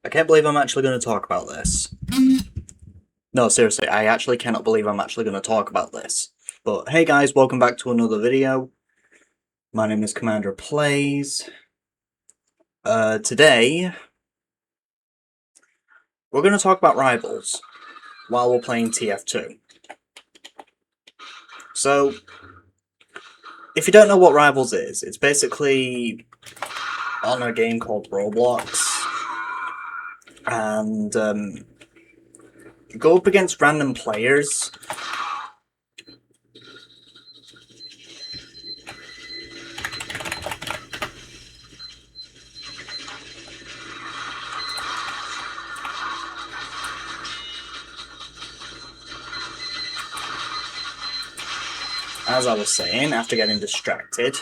I can't believe I'm actually going to talk about this. No, seriously, I actually cannot believe I'm actually going to talk about this. But hey guys, welcome back to another video. My name is Commander Plays. Today, we're going to talk about Rivals while we're playing TF2. So, if you don't know what Rivals is, it's basically on a game called Roblox. And, you go up against random players. As I was saying, after getting distracted.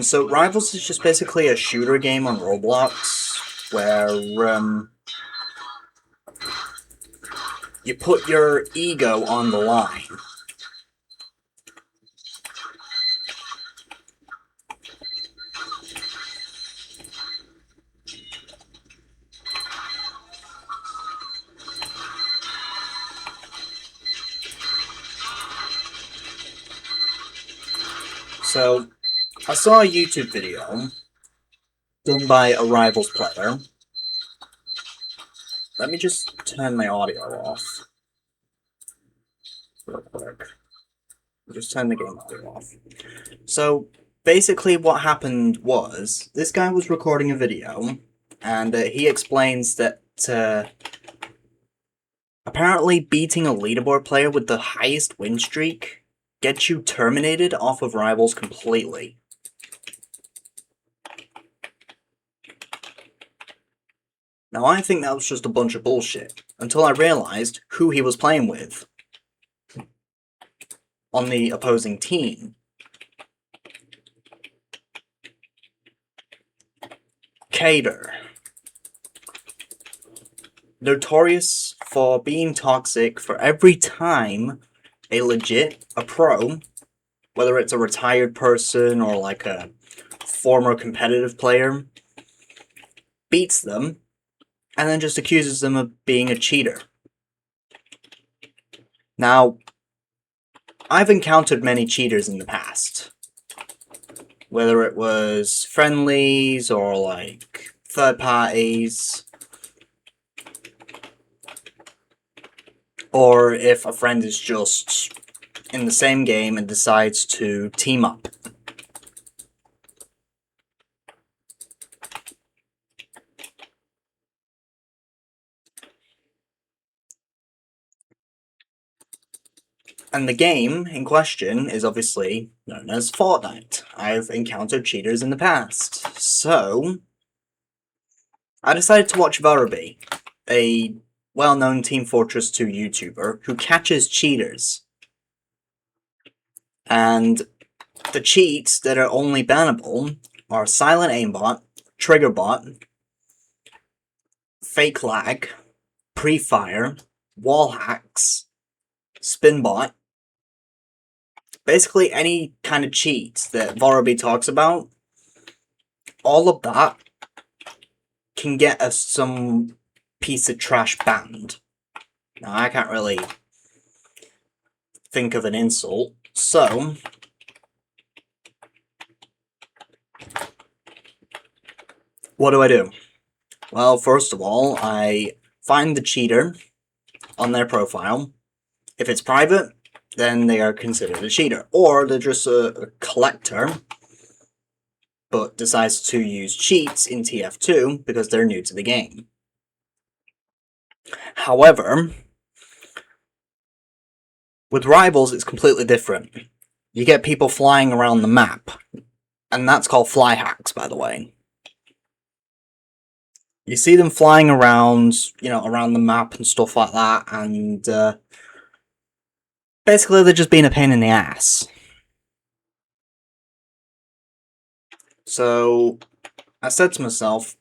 So Rivals is just basically a shooter game on Roblox, where, you put your ego on the line. So, I saw a YouTube video done by a Rivals player. Let me just turn my audio off real quick. Just turn the game audio off. So, basically what happened was, this guy was recording a video, and he explains that apparently beating a leaderboard player with the highest win streak gets you terminated off of Rivals completely. Now, I think that was just a bunch of bullshit, until I realised who he was playing with on the opposing team. Cater. Notorious for being toxic for every time a pro, whether it's a retired person or like a former competitive player, beats them, and then just accuses them of being a cheater. Now, I've encountered many cheaters in the past. Whether it was friendlies or like third parties. Or if a friend is just in the same game and decides to team up. And the game in question is obviously known as Fortnite. I've encountered cheaters in the past. So, I decided to watch Varaby, a well-known Team Fortress 2 YouTuber who catches cheaters. And the cheats that are only bannable are silent aimbot, trigger bot, fake lag, pre-fire, wall hacks, spin bot. Basically any kind of cheat that Varaby talks about, all of that can get us some piece of trash banned. Now, I can't really think of an insult, so what do? Well, first of all, I find the cheater on their profile. If it's private, then they are considered a cheater. Or they're just a collector, but decides to use cheats in TF2 because they're new to the game. However, with Rivals, it's completely different. You get people flying around the map, and that's called fly hacks, by the way. You see them flying around, around the map and stuff like that, and basically they're just being a pain in the ass. So, I said to myself,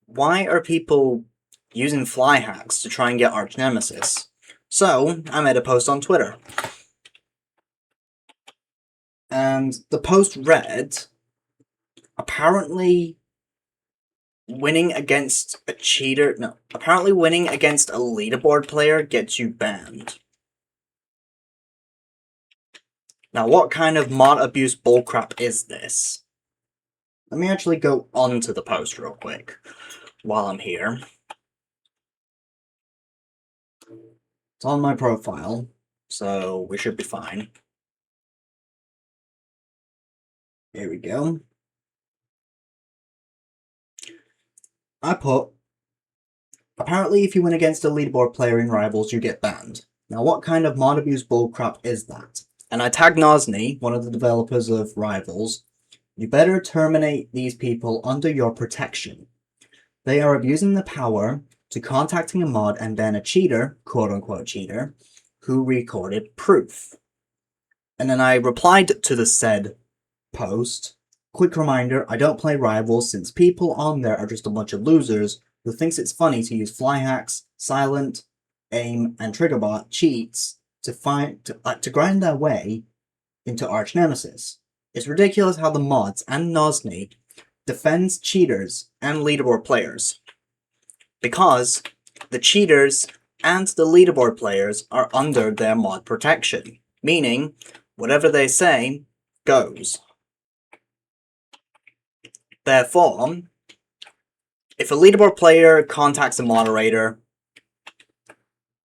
why are people using fly hacks to try and get Arch Nemesis? So, I made a post on Twitter. And the post read, apparently winning against a cheater... No, apparently winning against a leaderboard player gets you banned. Now, what kind of mod abuse bullcrap is this? Let me actually go onto the post real quick while I'm here. It's on my profile, so we should be fine. Here we go. I put, apparently if you win against a leaderboard player in Rivals, you get banned. Now, what kind of mod abuse bullcrap is that? And I tagged Nosny, one of the developers of Rivals. You better terminate these people under your protection. They are abusing the power to contacting a mod and ban a cheater, quote-unquote cheater, who recorded proof. And then I replied to the said post, quick reminder, I don't play Rivals since people on there are just a bunch of losers who thinks it's funny to use fly hacks, silent, aim, and triggerbot cheats to grind their way into arch nemesis. It's ridiculous how the mods and Nosny defends cheaters and leaderboard players, because the cheaters and the leaderboard players are under their mod protection, meaning whatever they say goes. Therefore, if a leaderboard player contacts a moderator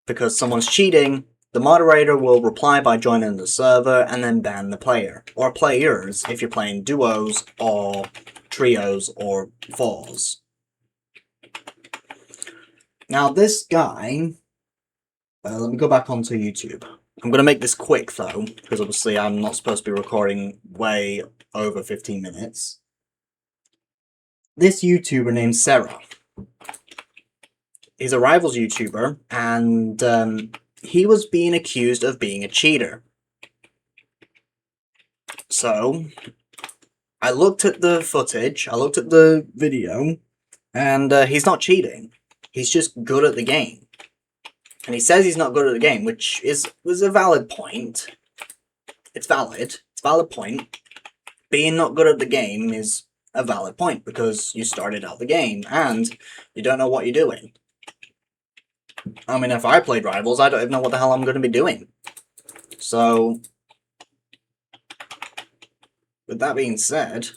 because someone's cheating, the moderator will reply by joining the server and then ban the player, or players if you're playing duos or trios or fours. Now this guy, let me go back onto YouTube. I'm going to make this quick though, because obviously I'm not supposed to be recording way over 15 minutes. This YouTuber named Sarah. He's a Rivals YouTuber, and he was being accused of being a cheater. So, I looked at the footage, I looked at the video, and he's not cheating. He's just good at the game. And he says he's not good at the game, which was a valid point. It's valid. It's a valid point. Being not good at the game is a valid point, because you started out the game, and you don't know what you're doing. I mean, if I played Rivals, I don't even know what the hell I'm going to be doing. So, with that being said,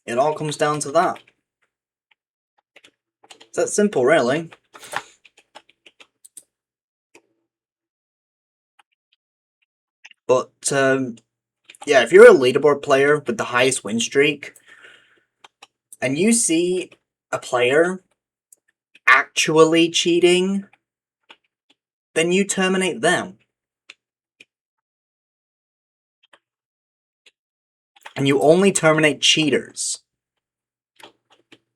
it all comes down to that. It's that simple, really. But, yeah, if you're a leaderboard player with the highest win streak, and you see a player actually cheating, then you terminate them. And you only terminate cheaters.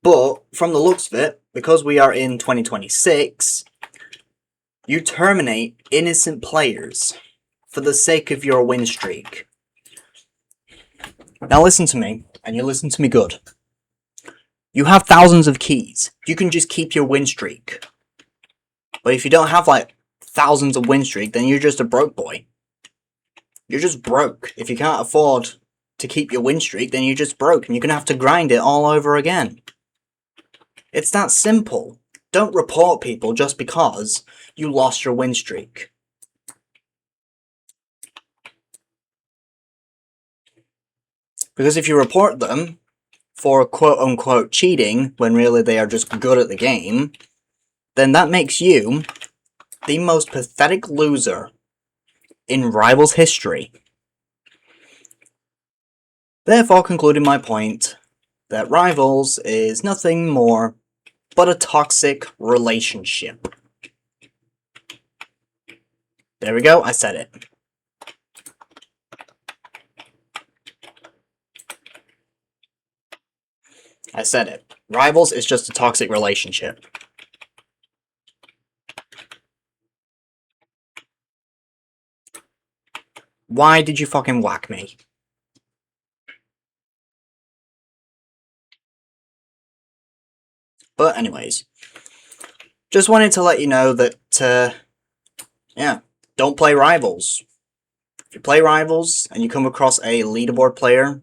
But, from the looks of it, because we are in 2026, you terminate innocent players for the sake of your win streak. Now listen to me, and you listen to me good. You have thousands of keys. You can just keep your win streak. But if you don't have, like, thousands of win streak, then you're just a broke boy. You're just broke. If you can't afford to keep your win streak, then you're just broke, and you're going to have to grind it all over again. It's that simple. Don't report people just because you lost your win streak. Because if you report them for quote-unquote cheating, when really they are just good at the game, then that makes you the most pathetic loser in Rivals history. Therefore, concluding my point that Rivals is nothing more but a toxic relationship. There we go, I said it. I said it. Rivals is just a toxic relationship. Why did you fucking whack me? But anyways, just wanted to let you know that, yeah, don't play Rivals. If you play Rivals and you come across a leaderboard player,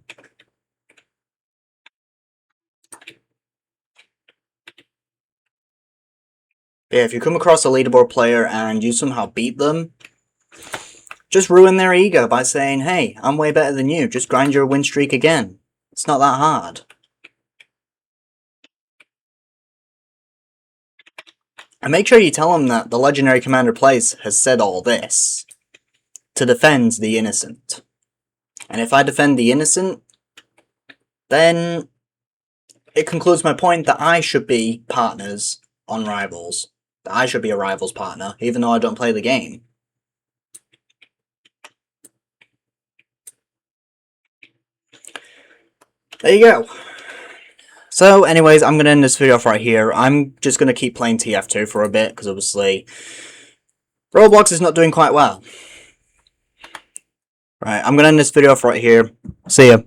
if you come across a leaderboard player and you somehow beat them, just ruin their ego by saying, hey, I'm way better than you, just grind your win streak again. It's not that hard. And make sure you tell them that the Legendary Commander Place has said all this to defend the innocent. And if I defend the innocent, then it concludes my point that I should be partners on Rivals. That I should be a Rivals partner, even though I don't play the game. There you go. So anyways, I'm going to end this video off right here. I'm just going to keep playing TF2 for a bit, because obviously Roblox is not doing quite well. Right, I'm going to end this video off right here. See ya.